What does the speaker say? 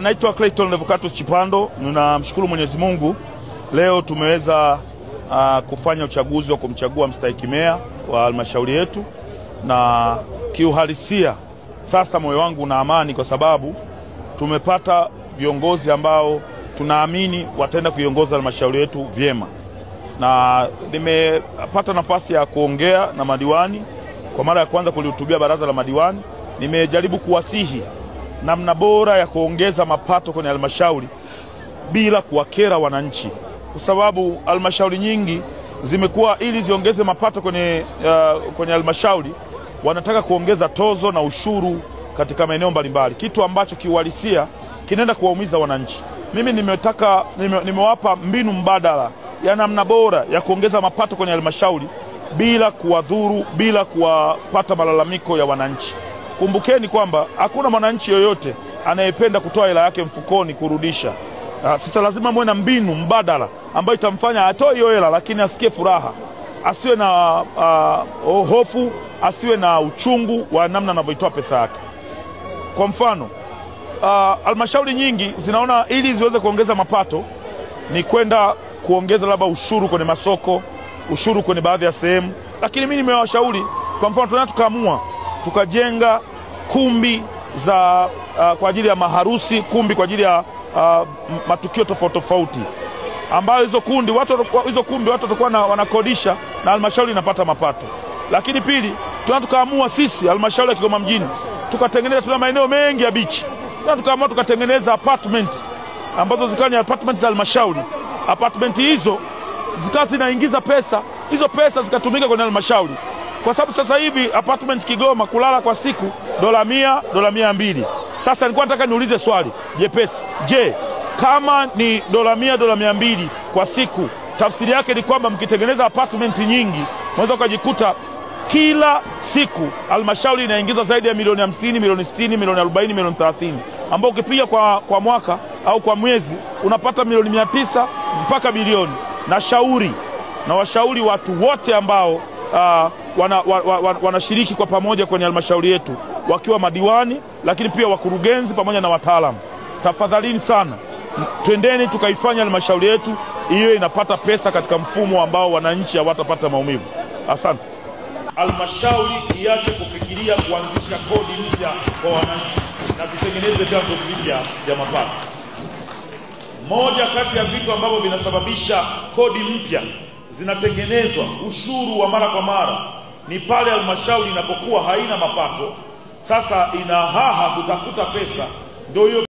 Naitwa Clayton Revocatus Chipando. Ninamshukuru Mwenyezi Mungu, leo tumeweza kufanya uchaguzi wa kumchagua mstahiki meya wa halmashauri yetu, na kiuhalisia sasa moyo wangu una amani kwa sababu tumepata viongozi ambao tunaamini wataenda kuiongoza halmashauri yetu vyema. Na nimepata nafasi ya kuongea na madiwani kwa mara ya kwanza kulihutubia baraza la madiwani. Nimejaribu kuwasihi namna bora ya kuongeza mapato kwenye halmashauri bila kuwakera wananchi, kwa sababu halmashauri nyingi zimekuwa ili ziongeze mapato kwenye halmashauri wanataka kuongeza tozo na ushuru katika maeneo mbalimbali, kitu ambacho kiuhalisia kinaenda kuwaumiza wananchi. Mimi nimewapa mbinu mbadala ya namna bora ya kuongeza mapato kwenye halmashauri bila kuwadhuru, bila kuwapata malalamiko ya wananchi. Kumbukeni kwamba hakuna mwananchi yoyote anayependa kutoa hela yake mfukoni kurudisha. Sasa lazima muwe na mbinu mbadala ambayo itamfanya atoe hiyo hela lakini asikie furaha, asiwe na hofu, asiwe na uchungu wa namna anavyoitoa pesa yake. Kwa mfano, halmashauri nyingi zinaona ili ziweze kuongeza mapato ni kwenda kuongeza labda ushuru kwenye masoko, ushuru kwenye baadhi ya sehemu. Lakini mimi nimewashauri, kwa mfano tunataka tukaamua tukajenga kumbi za kwa ajili ya maharusi, kumbi kwa ajili ya matukio tofauti tofauti, ambayo hizo kumbi watu watakuwa wanakodisha na halmashauri inapata mapato. Lakini pili, tunataka tukaamua sisi halmashauri ya Kigoma mjini tukatengeneza, tuna maeneo mengi ya beach, tunataka tukaamua tukatengeneza apartment ambazo zikawa ni apartment za halmashauri. Apartment hizo zikawa zinaingiza pesa, hizo pesa zikatumika kwenye halmashauri. Kwa sababu sasa hivi apartment Kigoma kulala kwa siku $100, $200. Sasa nilikuwa nataka niulize swali jepesi. Je, kama ni $100, $200 kwa siku, tafsiri yake ni kwamba mkitengeneza apartment nyingi mweza ukajikuta kila siku halmashauri inaingiza zaidi ya milioni 50, milioni 60, milioni 40, milioni 30, ambao ukipiga kwa mwaka au kwa mwezi unapata milioni 900 mpaka bilioni. Na washauri watu wote ambao wanashiriki kwa pamoja kwenye halmashauri yetu, wakiwa madiwani lakini pia wakurugenzi pamoja na wataalamu, tafadhalini sana twendeni tukaifanya halmashauri yetu hiyo inapata pesa katika mfumo ambao wananchi hawatapata maumivu. Asante. Halmashauri iache kufikiria kuanzisha kodi mpya kwa wananchi na tutengeneze vyanzo vipya vya mapato. Moja kati ya vitu ambavyo vinasababisha kodi mpya zinatengenezwa, ushuru wa mara kwa mara, ni pale halmashauri inapokuwa haina mapato, sasa ina haha kutafuta pesa, ndio hiyo